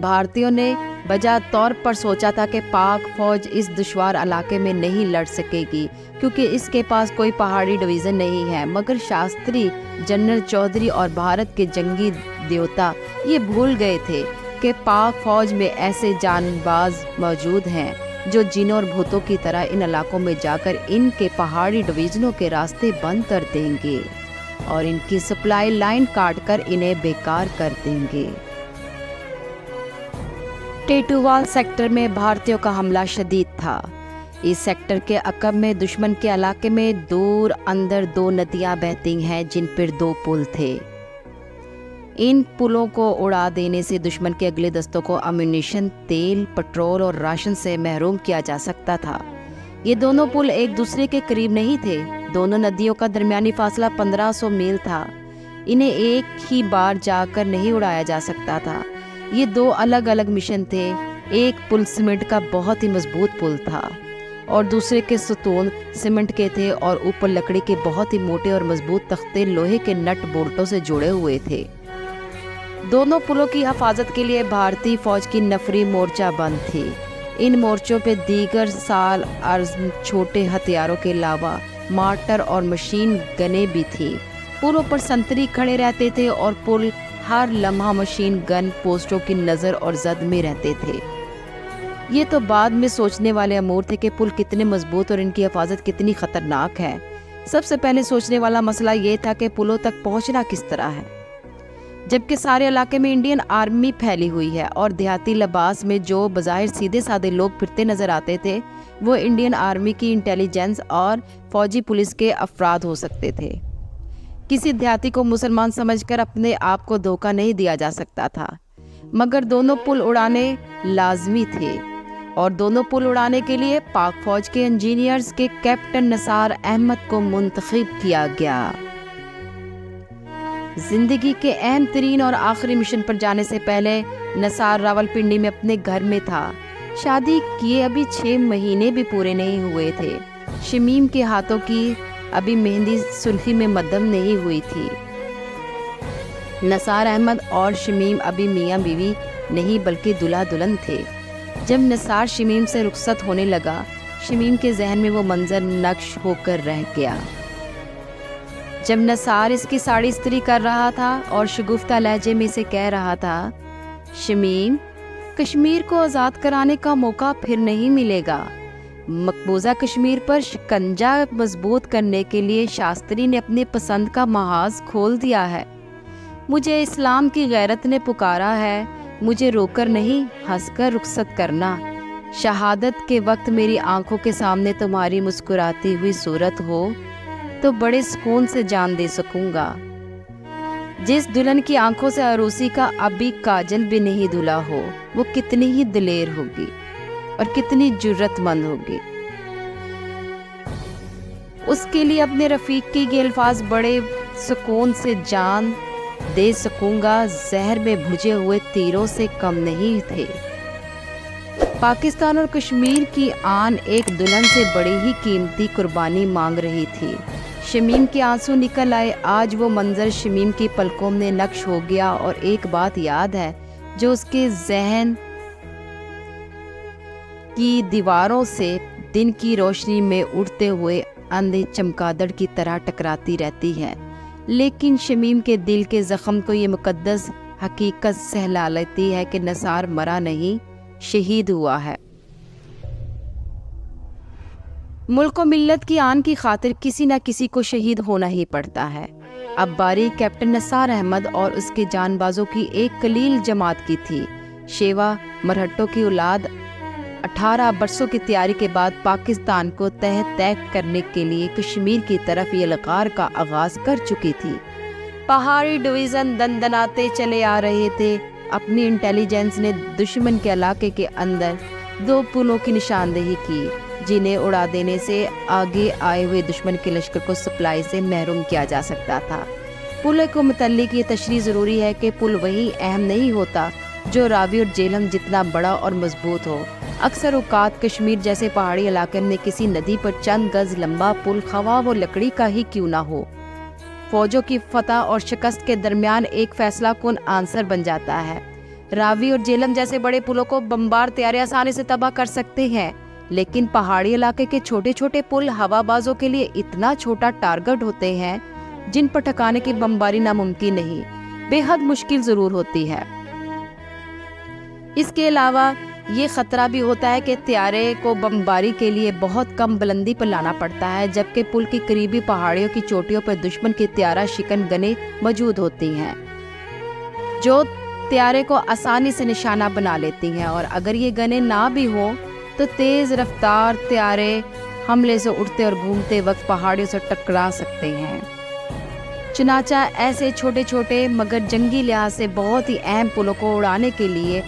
بھارتیوں نے بجا طور پر سوچا تھا کہ پاک فوج اس دشوار علاقے میں نہیں لڑ سکے گی کیونکہ اس کے پاس کوئی پہاڑی ڈویژن نہیں ہے، مگر شاستری، جنرل چودھری اور بھارت کے جنگی دیوتا یہ بھول گئے تھے کہ پاک فوج میں ایسے جان باز موجود ہیں جو جنوں اور بھوتوں کی طرح ان علاقوں میں جا کر ان کے پہاڑی ڈویژنوں کے راستے بند کر دیں گے اور ان کی سپلائی لائن کاٹ کر انہیں بیکار کر دیں گے۔ ٹیٹووال سیکٹر میں بھارتیوں کا حملہ شدید تھا۔ اس سیکٹر کے عقب میں دشمن کے علاقے میں دور اندر 2 ندیاں بہتی ہیں جن پر 2 پل تھے۔ ان پلوں کو اڑا دینے سے دشمن کے اگلے دستوں کو امونیشن، تیل، پٹرول اور راشن سے محروم کیا جا سکتا تھا۔ یہ دونوں پل ایک دوسرے کے قریب نہیں تھے، دونوں ندیوں کا درمیانی فاصلہ 1500 میل تھا، انہیں ایک ہی بار جا کر نہیں اڑایا جا سکتا تھا۔ یہ 2 الگ الگ مشن تھے، ایک پل سیمنٹ کا بہت ہی مضبوط پل تھا اور دوسرے کے ستون سیمنٹ کے تھے اور اوپر لکڑی کے بہت ہی موٹے اور مضبوط تختے لوہے کے نٹ بولٹوں سے جڑے ہوئے تھے۔ دونوں پلوں کی حفاظت کے لیے بھارتی فوج کی نفری مورچہ بند تھی۔ ان مورچوں پہ دیگر سال عرض چھوٹے ہتھیاروں کے علاوہ مارٹر اور مشین گنیں بھی تھی۔ پلوں پر سنتری کھڑے رہتے تھے اور پل ہر لمحہ مشین گن پوسٹوں کی نظر اور زد میں رہتے تھے۔ یہ تو بعد میں سوچنے والے امور تھے کہ پل کتنے مضبوط اور ان کی حفاظت کتنی خطرناک ہے۔ سب سے پہلے سوچنے والا مسئلہ یہ تھا کہ پلوں تک پہنچنا کس طرح ہے، جبکہ سارے علاقے میں انڈین آرمی پھیلی ہوئی ہے اور دیہاتی لباس میں جو بظاہر سیدھے سادے لوگ پھرتے نظر آتے تھے وہ انڈین آرمی کی انٹیلیجنس اور فوجی پولیس کے افراد ہو سکتے تھے۔ کسی دیہاتی کو مسلمان سمجھ کر اپنے آپ کو دھوکہ نہیں دیا جا سکتا تھا، مگر دونوں پل اڑانے لازمی تھے اور دونوں پل اڑانے کے لیے پاک فوج کے انجینئرز کے کیپٹن نثار احمد کو منتخب کیا گیا۔ زندگی کے اہم ترین اور آخری مشن پر جانے سے پہلے نثار راولپنڈی میں اپنے گھر میں تھا۔ شادی کیے ابھی 6 مہینے بھی پورے نہیں ہوئے تھے۔ شمیم کے ہاتھوں کی ابھی مہندی سرخی میں مدھم نہیں ہوئی تھی۔ نثار احمد اور شمیم ابھی میاں بیوی نہیں بلکہ دلہا دلہن تھے۔ جب نثار شمیم سے رخصت ہونے لگا، شمیم کے ذہن میں وہ منظر نقش ہو کر رہ گیا۔ جب نثار اس کی ساڑی استری کر رہا تھا اور شگفتہ لہجے میں سے کہہ رہا تھا، شمیم، کشمیر کو آزاد کرانے کا موقع پھر نہیں ملے گا۔ مقبوضہ کشمیر پر شکنجہ مضبوط کرنے کے لیے شاستری نے اپنی پسند کا محاذ کھول دیا ہے۔ مجھے اسلام کی غیرت نے پکارا ہے، مجھے رو کر نہیں ہنس کر رخصت کرنا۔ شہادت کے وقت میری آنکھوں کے سامنے تمہاری مسکراتی ہوئی صورت ہو تو بڑے سکون سے جان دے سکوں گا۔ جس دلہن کی آنکھوں سے عروسی کا ابھی کاجل بھی نہیں دھلا ہو، وہ کتنی ہی دلیر ہوگی اور کتنی جرت مند ہوگی۔ اس کے لیے اپنے رفیق کی یہ الفاظ بڑے سکون سے جان دے سکوں گا زہر میں بھجے ہوئے تیروں سے کم نہیں تھے۔ پاکستان اور کشمیر کی آن ایک دلہن سے بڑی ہی قیمتی قربانی مانگ رہی تھی۔ شمیم کے آنسو نکل آئے۔ آج وہ منظر شمیم کی پلکوں میں نقش ہو گیا اور ایک بات یاد ہے جو اس کے ذہن کی دیواروں سے دن کی روشنی میں اڑتے ہوئے اندھے چمگادڑ کی طرح ٹکراتی رہتی ہے، لیکن شمیم کے دل کے زخم کو یہ مقدس حقیقت سہلا لیتی ہے کہ نثار مرا نہیں، شہید ہوا ہے۔ ملک و ملت کی آن کی خاطر کسی نہ کسی کو شہید ہونا ہی پڑتا ہے۔ اب باری کیپٹن نثار احمد اور اس کے جان بازوں کی ایک قلیل جماعت کی تھی۔ شیوا مرہٹوں کی اولاد 18 برسوں کی تیاری کے بعد پاکستان کو تحت تیک کرنے کے لیے کشمیر کی طرف یہ لغار کا آغاز کر چکی تھی۔ پہاڑی ڈویژن دندناتے چلے آ رہے تھے۔ اپنی انٹیلیجنس نے دشمن کے علاقے کے اندر 2 پلوں کی نشاندہی کی جنہیں اڑا دینے سے آگے آئے ہوئے دشمن کے لشکر کو سپلائی سے محروم کیا جا سکتا تھا۔ پل کو متعلق یہ تشریح ضروری ہے کہ پل وہی اہم نہیں ہوتا جو راوی اور جیلم جتنا بڑا اور مضبوط ہو۔ اکثر اوقات کشمیر جیسے پہاڑی علاقے میں کسی ندی پر چند گز لمبا پل خواہ وہ لکڑی کا ہی کیوں نہ ہو، فوجوں کی فتح اور شکست کے درمیان ایک فیصلہ کن عنصر بن جاتا ہے۔ راوی اور جیلم جیسے بڑے پلوں کو بمبار طیارے آسانی سے تباہ کر سکتے ہیں، لیکن پہاڑی علاقے کے چھوٹے چھوٹے پل ہوا بازوں کے لیے اتنا چھوٹا ٹارگٹ ہوتے ہیں جن پر ٹھکانے کی بمباری ناممکن نہیں، بے حد مشکل ضرور ہوتی ہے۔ اس کے علاوہ یہ خطرہ بھی ہوتا ہے کہ طیارے کو بمباری کے لیے بہت کم بلندی پر لانا پڑتا ہے، جبکہ پل کی قریبی پہاڑیوں کی چوٹیوں پر دشمن کی طیارہ شکن گنیں موجود ہوتی ہیں جو طیارے کو آسانی سے نشانہ بنا لیتی ہیں، اور اگر یہ گنیں نہ بھی ہوں تو تیز رفتار طیارے حملے سے اٹھتے اور گھومتے وقت پہاڑیوں سے ٹکرا سکتے ہیں۔ چنانچہ ایسے چھوٹے چھوٹے مگر جنگی لحاظ سے بہت ہی اہم پلوں کو اڑانے کے لیے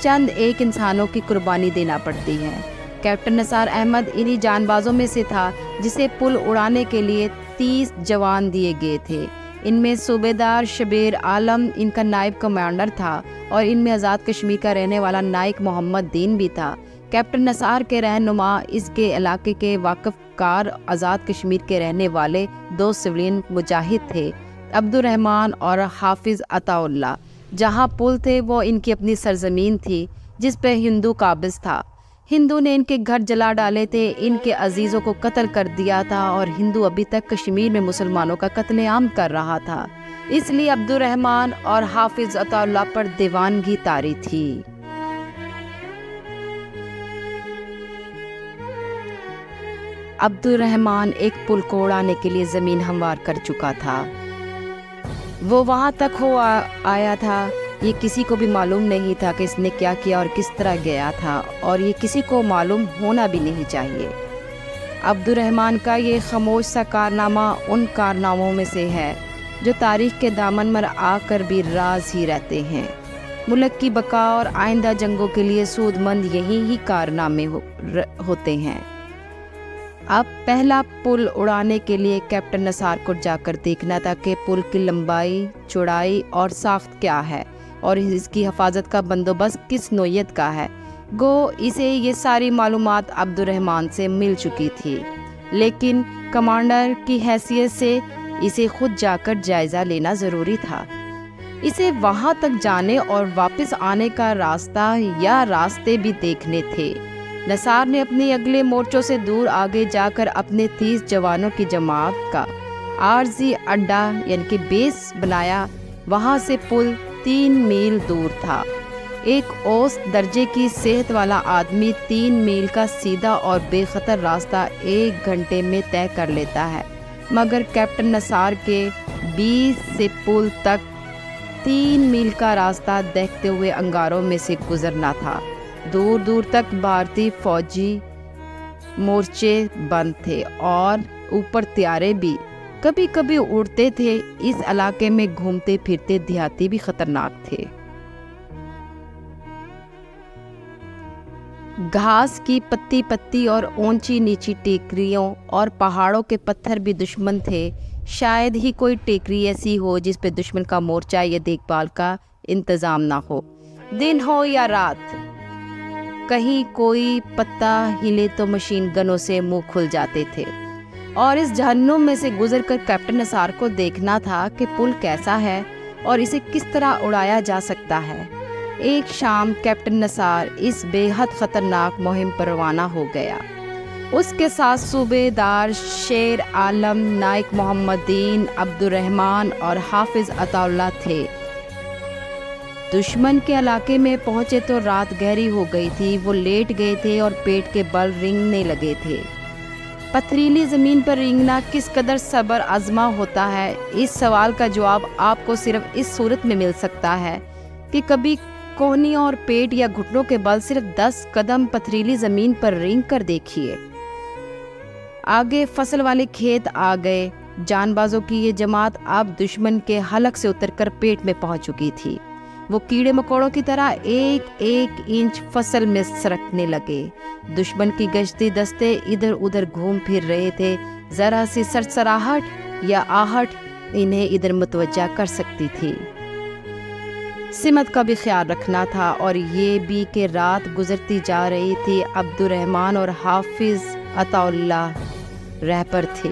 چند ایک انسانوں کی قربانی دینا پڑتی ہے۔ کیپٹن نثار احمد انہی جان بازوں میں سے تھا جسے پل اڑانے کے لیے 30 جوان دیے گئے تھے۔ ان میں صوبیدار شبیر عالم ان کا نائب کمانڈر تھا، اور ان میں آزاد کشمیر کا رہنے والا نائک محمد دین بھی تھا۔ کیپٹن نثار کے رہنما اس کے علاقے کے واقف کار آزاد کشمیر کے رہنے والے 2 سویلین مجاہد تھے، عبد الرحمن اور حافظ عطا اللہ۔ جہاں پل تھے وہ ان کی اپنی سرزمین تھی جس پہ ہندو قابض تھا۔ ہندو نے ان کے گھر جلا ڈالے تھے، ان کے عزیزوں کو قتل کر دیا تھا، اور ہندو ابھی تک کشمیر میں مسلمانوں کا قتل عام کر رہا تھا، اس لیے عبد الرحمن اور حافظ عطا اللہ پر دیوانگی طاری تھی۔ عبد الرحمن ایک پل کو اڑانے کے لیے زمین ہموار کر چکا تھا۔ وہ وہاں تک ہو آیا تھا، یہ کسی کو بھی معلوم نہیں تھا کہ اس نے کیا کیا اور کس طرح گیا تھا، اور یہ کسی کو معلوم ہونا بھی نہیں چاہیے۔ عبد الرحمن کا یہ خاموش سا کارنامہ ان کارناموں میں سے ہے جو تاریخ کے دامن میں آ کر بھی راز ہی رہتے ہیں۔ ملک کی بقا اور آئندہ جنگوں کے لیے سود مند یہی ہی کارنامے ہوتے ہیں۔ اب پہلا پل اڑانے کے لیے کیپٹن نثار کو جا کر دیکھنا تھا کہ پل کی لمبائی، چوڑائی اور ساخت کیا ہے، اور اس کی حفاظت کا بندوبست کس نوعیت کا ہے۔ گو اسے یہ ساری معلومات عبد الرحمن سے مل چکی تھی، لیکن کمانڈر کی حیثیت سے اسے خود جا کر جائزہ لینا ضروری تھا۔ اسے وہاں تک جانے اور واپس آنے کا راستہ یا راستے بھی دیکھنے تھے۔ نثار نے اپنے اگلے مورچوں سے دور آگے جا کر اپنے 30 جوانوں کی جماعت کا عارضی اڈا یعنی کہ بیس بنایا۔ وہاں سے پل 3 میل دور تھا۔ ایک اوسط درجے کی صحت والا آدمی 3 میل کا سیدھا اور بے خطر راستہ 1 گھنٹے میں طے کر لیتا ہے، مگر کیپٹن نثار کے 20 سے پل تک 3 میل کا راستہ دیکھتے ہوئے انگاروں میں سے گزرنا تھا۔ دور دور تک بھارتی فوجی مورچے بند تھے، اور اوپر طیارے بھی کبھی کبھی اڑتے تھے۔ اس علاقے میں گھومتے پھرتے دیہاتی بھی خطرناک تھے۔ گھاس کی پتی پتی اور اونچی نیچی ٹیکریوں اور پہاڑوں کے پتھر بھی دشمن تھے۔ شاید ہی کوئی ٹیکری ایسی ہو جس پہ دشمن کا مورچہ یا دیکھ بھال کا انتظام نہ ہو، دن ہو یا رات۔ کہیں کوئی پتا ہلے تو مشین گنوں سے منہ کھل جاتے تھے، اور اس جہنم میں سے گزر کر کیپٹن نثار کو دیکھنا تھا کہ پل کیسا ہے اور اسے کس طرح اڑایا جا سکتا ہے۔ ایک شام کیپٹن نثار اس بے حد خطرناک مہم پر روانہ ہو گیا۔ اس کے ساتھ صوبیدار شیر عالم، نائک محمد دین، عبد الرحمن اور حافظ عطا اللہ تھے۔ دشمن کے علاقے میں پہنچے تو رات گہری ہو گئی تھی۔ وہ لیٹ گئے تھے اور پیٹ کے بل رینگنے لگے تھے۔ پتھریلی زمین پر رینگنا کس قدر صبر آزما ہوتا ہے، اس سوال کا جواب آپ کو صرف اس صورت میں مل سکتا ہے کہ کبھی کوہنیوں اور پیٹ یا گھٹنوں کے بل صرف 10 قدم پتھریلی زمین پر رینگ کر دیکھیے۔ آگے فصل والے کھیت آ گئے۔ جان بازوں کی یہ جماعت اب دشمن کے حلق سے اتر کر پیٹ میں پہنچ چکی تھی۔ وہ کیڑے مکوڑوں کی طرح 1 انچ فصل میں سرکنے لگے۔ دشمن کی گشتی دستے ادھر ادھر گھوم پھر رہے تھے۔ ذرا سی سرسراہٹ یا آہٹ انہیں ادھر متوجہ کر سکتی تھی۔ سمت کا بھی خیال رکھنا تھا، اور یہ بھی کہ رات گزرتی جا رہی تھی۔ عبد الرحمن اور حافظ عطا اللہ رہبر تھے۔